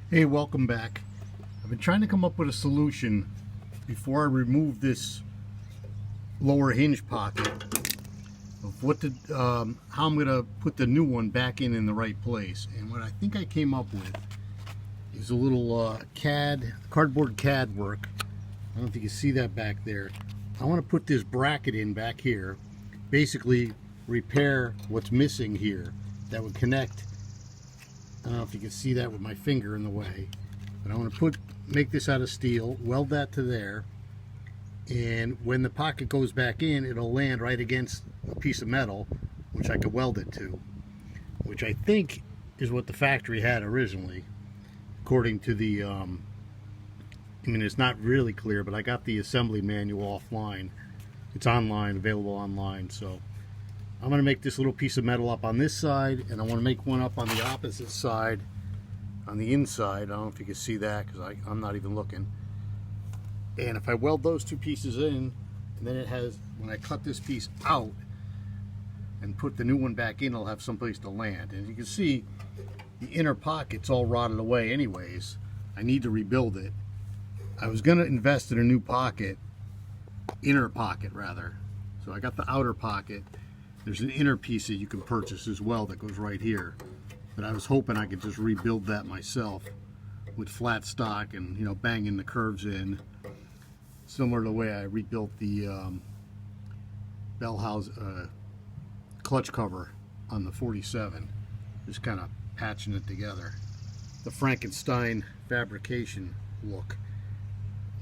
Hey, welcome back. I've been trying to come up with a solution before I remove this lower hinge pocket of how I'm going to put the new one back in the right place. And what I think I came up with is a little cardboard CAD work. I don't know if you can see that back there. I want to put this bracket in back here, basically repair what's missing here that would connect. I don't know if you can see that with my finger in the way, but I want to make this out of steel, weld that to there, and when the pocket goes back in, it'll land right against a piece of metal, which I could weld it to, which I think is what the factory had originally, according to the, I mean, it's not really clear, but I got the assembly manual offline. It's online, available online, so I'm going to make this little piece of metal up on this side, and I want to make one up on the opposite side, on the inside. I don't know if you can see that because I'm not even looking. And if I weld those two pieces in, and then it has, when I cut this piece out and put the new one back in, it'll have someplace to land. And you can see the inner pocket's all rotted away anyways. I need to rebuild it. I was going to invest in a new pocket, inner pocket rather. So I got the outer pocket. There's an inner piece that you can purchase as well that goes right here. But I was hoping I could just rebuild that myself with flat stock and, you know, banging the curves in, similar to the way I rebuilt the bell house clutch cover on the 47. Just kind of patching it together. The Frankenstein fabrication look.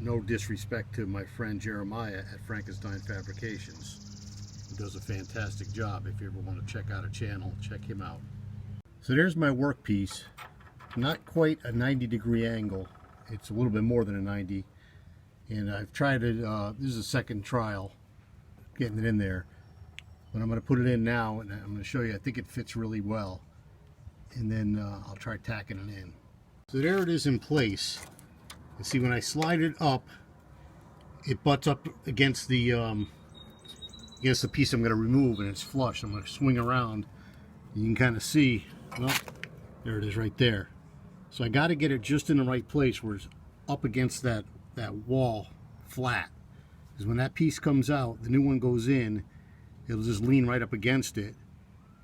No disrespect to my friend Jeremiah at Frankenstein Fabrications. Does a fantastic job. If you ever want to check out a channel, check him out. So there's my workpiece. Not quite a 90-degree angle. It's a little bit more than a 90. And I've tried it, this is a second trial getting it in there. But I'm going to put it in now, and I'm going to show you. I think it fits really well. And then I'll try tacking it in. So there it is in place. And see, when I slide it up, it butts up against the piece I'm going to remove, and it's flush. I'm going to swing around. You can kind of see, well, there it is right there. So I got to get it just in the right place where it's up against that wall flat. Because when that piece comes out, the new one goes in, it'll just lean right up against it,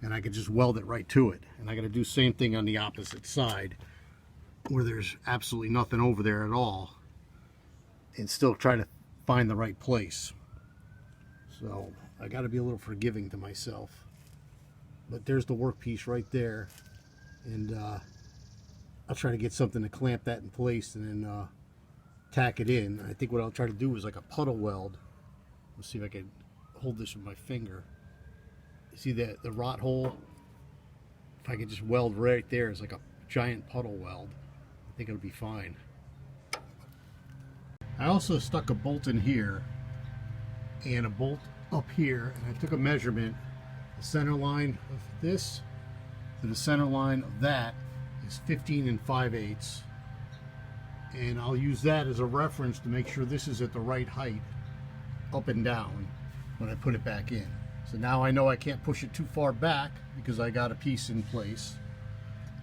and I can just weld it right to it. And I got to do the same thing on the opposite side where there's absolutely nothing over there at all, and still try to find the right place. So I got to be a little forgiving to myself. But there's the workpiece right there, and I'll try to get something to clamp that in place and then tack it in. I think what I'll try to do is like a puddle weld. Let's see if I can hold this with my finger. See that the rot hole? If I could just weld right there, it's like a giant puddle weld. I think it'll be fine. I also stuck a bolt in here and a bolt up here, and I took a measurement. The center line of this to the center line of that is 15 5/8, and I'll use that as a reference to make sure this is at the right height up and down when I put it back in. So now I know I can't push it too far back because I got a piece in place.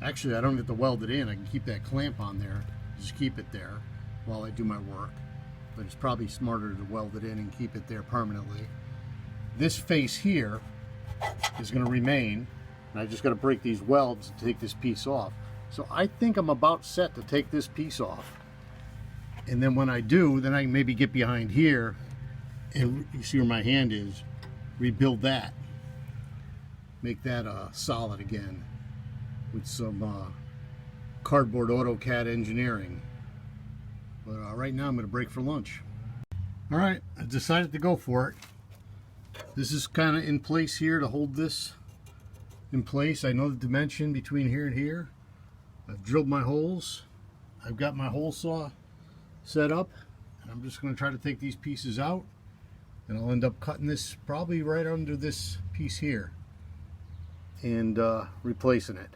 Actually, I don't have to weld it in. I can keep that clamp on there, just keep it there while I do my work. But it's probably smarter to weld it in and keep it there permanently. This face here is going to remain, and I just got to break these welds to take this piece off. So I think I'm about set to take this piece off. And then when I do, then I can maybe get behind here, and you see where my hand is, rebuild that. Make that solid again with some cardboard AutoCAD engineering. But right now I'm going to break for lunch. All right, I decided to go for it. This is kind of in place here to hold this in place. I know the dimension between here and here. I've drilled my holes. I've got my hole saw set up, and I'm just going to try to take these pieces out, and I'll end up cutting this probably right under this piece here and replacing it.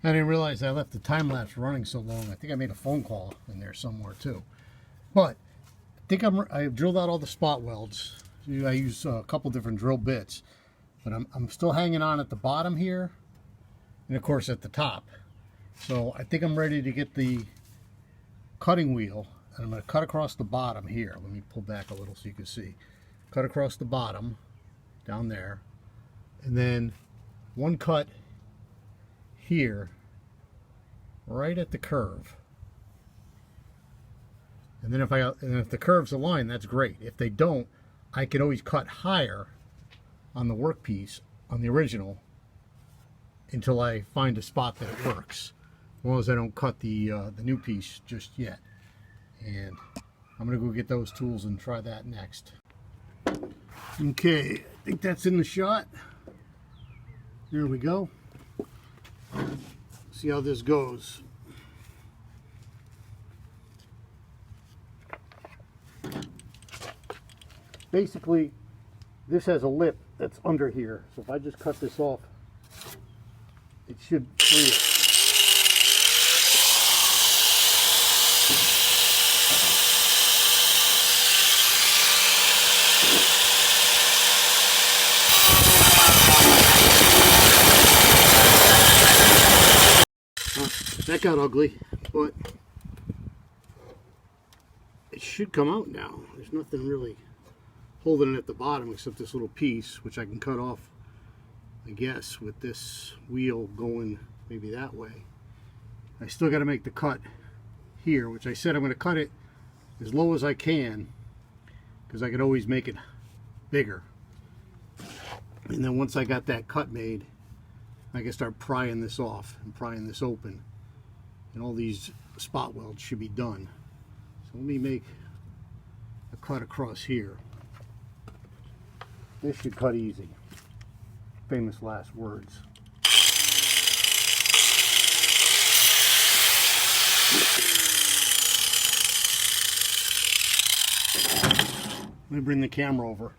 I didn't realize I left the time lapse running so long. I think I made a phone call in there somewhere too. But I think I drilled out all the spot welds. I use a couple different drill bits, but I'm still hanging on at the bottom here, and of course at the top. So I think I'm ready to get the cutting wheel, and I'm going to cut across the bottom here. Let me pull back a little so you can see. Cut across the bottom down there, and then one cut here right at the curve. And then if the curves align, that's great. If they don't, I can always cut higher on the workpiece on the original until I find a spot that it works, as long as I don't cut the new piece just yet. And I'm gonna go get those tools and try that next. Okay, I think that's in the shot. There we go. See how this goes. Basically, this has a lip that's under here, so if I just cut this off, it should free it. That got ugly, but it should come out now. There's nothing really holding it at the bottom except this little piece, which I can cut off, I guess, with this wheel going maybe that way. I still got to make the cut here, which I said I'm going to cut it as low as I can, because I could always make it bigger. And then once I got that cut made, I can start prying this off and prying this open, and all these spot welds should be done. So let me make a cut across here. This should cut easy. Famous last words. Let me bring the camera over.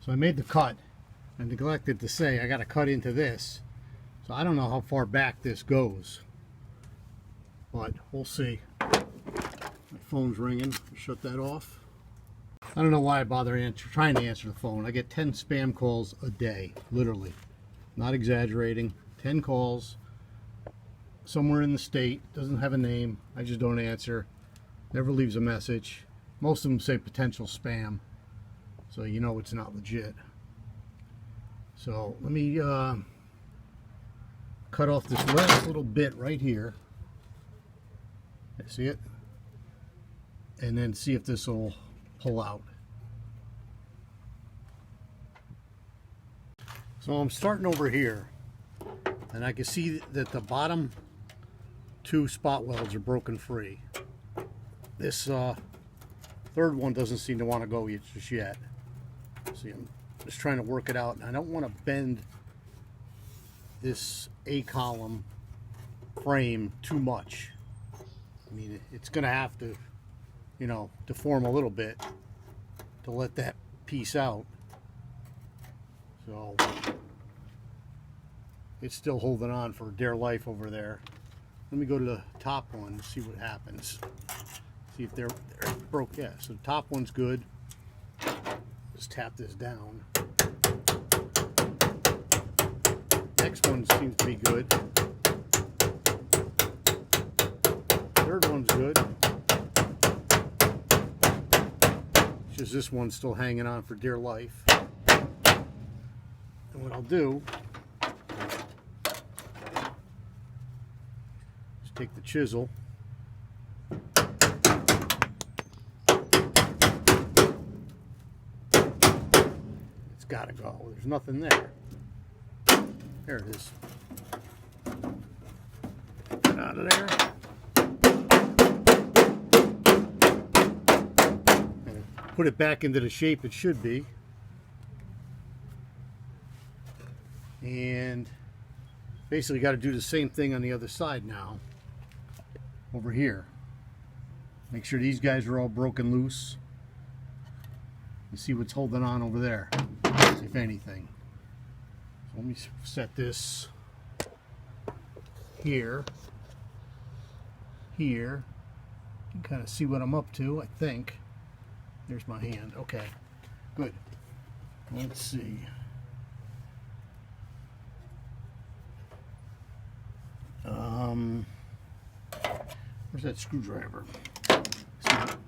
So I made the cut. I neglected to say I got to cut into this. So I don't know how far back this goes, but we'll see. My phone's ringing. Shut that off. I don't know why I bother trying to answer the phone. I get 10 spam calls a day, literally. Not exaggerating. 10 calls, somewhere in the state, doesn't have a name. I just don't answer. Never leaves a message. Most of them say potential spam, so you know it's not legit. So let me cut off this last little bit right here. See it? And then see if this will pull out. So I'm starting over here, and I can see that the bottom two spot welds are broken free. This third one doesn't seem to want to go just yet. See, I'm just trying to work it out, and I don't want to bend this A-column frame too much. I mean, it's going to have to, you know, deform a little bit to let that piece out. So it's still holding on for dear life over there. Let me go to the top one and see what happens. See if they're broke. Yeah, so the top one's good. Just tap this down. Next one seems to be good. Third one's good. It's just this one's still hanging on for dear life. And what I'll do is take the chisel. It's got to go. There's nothing there. There it is. Get out of there. And put it back into the shape it should be. And basically got to do the same thing on the other side now. Over here. Make sure these guys are all broken loose. And see what's holding on over there, if anything. So let me set this here, here. You can kind of see what I'm up to, I think. There's my hand. Okay, good. Let's see. Where's that screwdriver?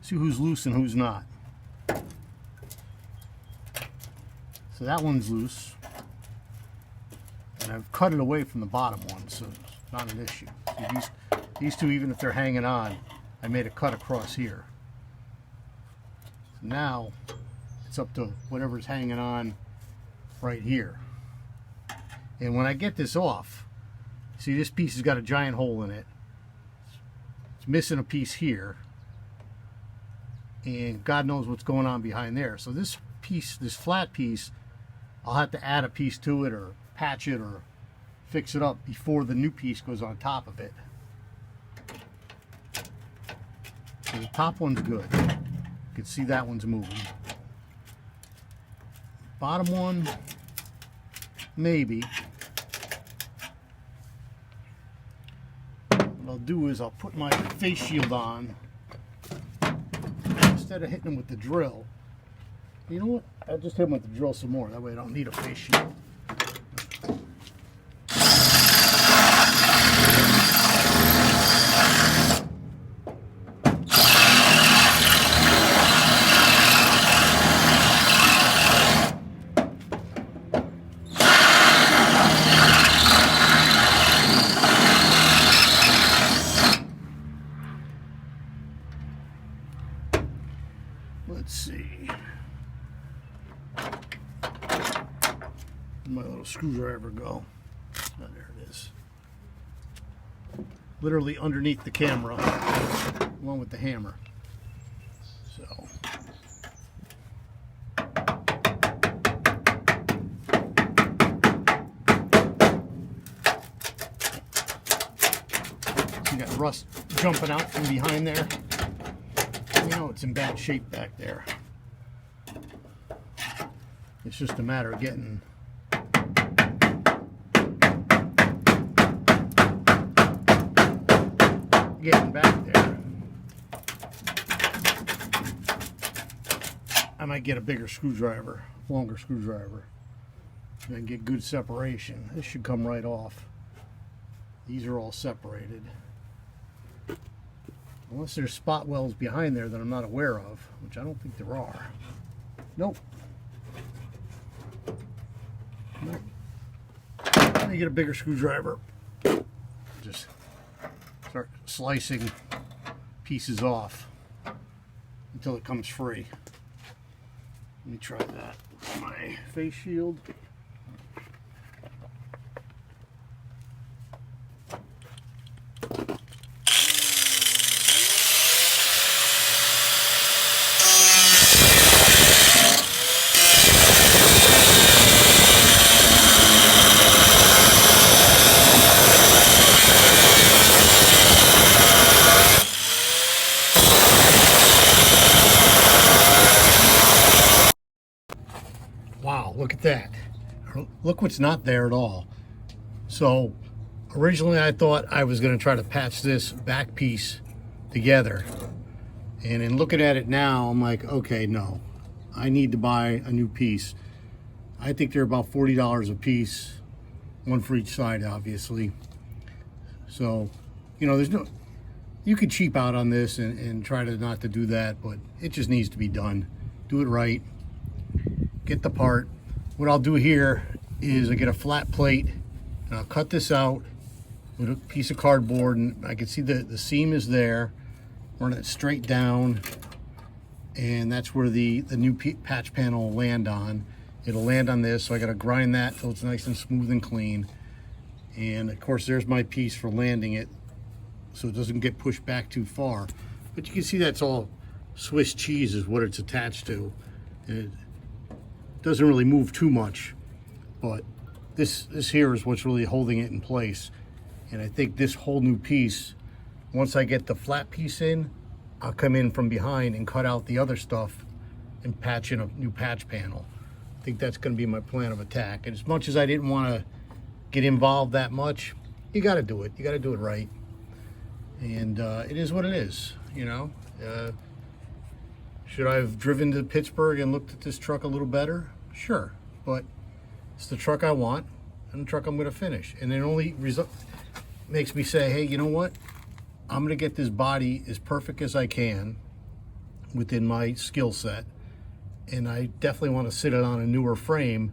See who's loose and who's not. So that one's loose. And I've cut it away from the bottom one, so it's not an issue. See, these two, even if they're hanging on, I made a cut across here. So now it's up to whatever's hanging on right here. And when I get this off, see, this piece has got a giant hole in it. It's missing a piece here. And God knows what's going on behind there. So this piece, this flat piece, I'll have to add a piece to it or patch it or fix it up before the new piece goes on top of it. So the top one's good. You can see that one's moving. Bottom one, maybe. What I'll do is I'll put my face shield on instead of hitting them with the drill. You know what? I'll just hit them with the drill some more. That way I don't need a face shield. Let's see. Where'd my little screwdriver go? Oh, there it is. Literally underneath the camera, along with the hammer. So. You got rust jumping out from behind there. You know it's in bad shape back there. It's just a matter of getting back there. I might get a bigger screwdriver, longer screwdriver, and get good separation. This should come right off. These are all separated. Unless there's spot welds behind there that I'm not aware of, which I don't think there are. Nope. Nope. Let me get a bigger screwdriver. Just start slicing pieces off until it comes free. Let me try that with my face shield. Wow, look at that. Look what's not there at all. So originally I thought I was going to try to patch this back piece together. And in looking at it now, I'm like, okay, no. I need to buy a new piece. I think they're about $40 a piece. One for each side, obviously. So, you know, there's no... You could cheap out on this and try to not to do that, but it just needs to be done. Do it right. Get the part. What I'll do here is I get a flat plate and I'll cut this out with a piece of cardboard, and I can see the seam is there. Run it straight down, and that's where the new patch panel will land on. It'll land on this, so I got to grind that till it's nice and smooth and clean. And of course there's my piece for landing it so it doesn't get pushed back too far. But you can see that's all Swiss cheese is what it's attached to. It doesn't really move too much, but this here is what's really holding it in place. And I think this whole new piece, once I get the flat piece in, I'll come in from behind and cut out the other stuff and patch in a new patch panel. I think that's going to be my plan of attack. And as much as I didn't want to get involved that much, you got to do it. You got to do it right. And it is what it is, you know. Should I have driven to Pittsburgh and looked at this truck a little better? Sure, but it's the truck I want and the truck I'm going to finish. And it only makes me say, hey, you know what? I'm going to get this body as perfect as I can within my skill set. And I definitely want to sit it on a newer frame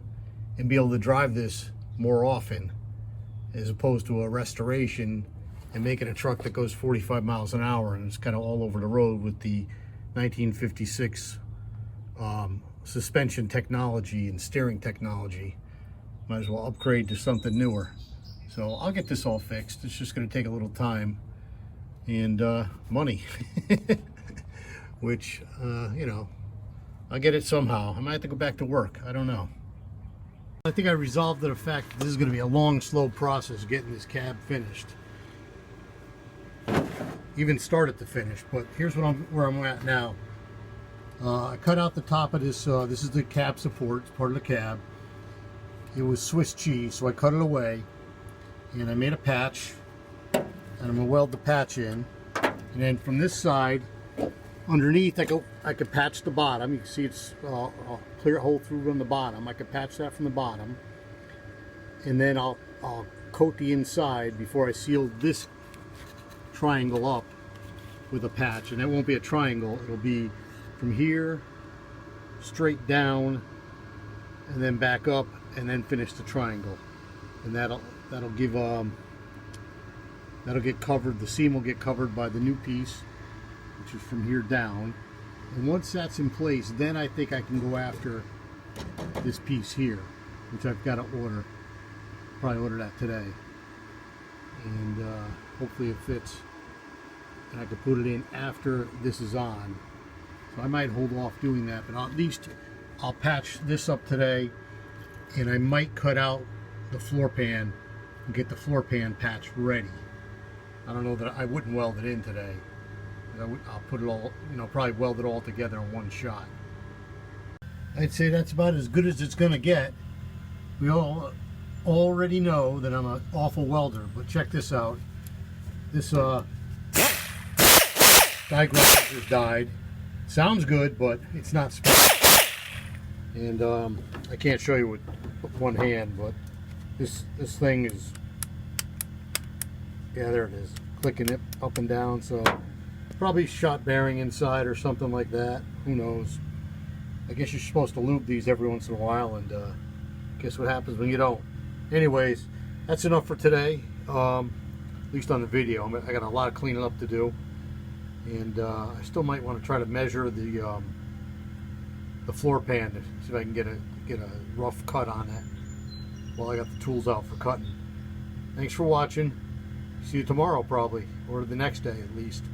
and be able to drive this more often, as opposed to a restoration and making a truck that goes 45 miles an hour and it's kind of all over the road with the 1956 suspension technology and steering technology. Might as well upgrade to something newer. So I'll get this all fixed. It's just going to take a little time and money, which, you know, I'll get it somehow. I might have to go back to work. I don't know. I think I resolved the fact that this is going to be a long, slow process getting this cab finished. Even started to finish, but here's what where I'm at now. I cut out the top of this. This is the cab support. It's part of the cab. It was Swiss cheese, so I cut it away, and I made a patch, and I'm gonna weld the patch in. And then from this side, underneath, I could patch the bottom. You can see it's a clear hole through on the bottom. I could patch that from the bottom, and then I'll coat the inside before I seal this triangle up with a patch. And it won't be a triangle. It'll be from here straight down, and then back up, and then finish the triangle. And that'll give that'll get covered. The seam will get covered by the new piece, which is from here down. And once that's in place, then I think I can go after this piece here, which I've got to order. Probably order that today, and hopefully it fits, and I can put it in after this is on. So I might hold off doing that, but at least I'll patch this up today, and I might cut out the floor pan and get the floor pan patch ready. I don't know that I wouldn't weld it in today. I'll put it all, you know, probably weld it all together in one shot. I'd say that's about as good as it's gonna get. We all already know that I'm an awful welder, but check this out. This die grinder just died. Sounds good, but it's not special. And I can't show you with one hand, but this thing is, yeah, there it is, clicking it up and down. So probably shot bearing inside or something like that. Who knows? I guess you're supposed to lube these every once in a while, and guess what happens when you don't. Anyways, that's enough for today, at least on the video. I got a lot of cleaning up to do, and I still might want to try to measure the floor pan to see if I can get a rough cut on that while I got the tools out for cutting. Thanks for watching. See you tomorrow probably, or the next day at least.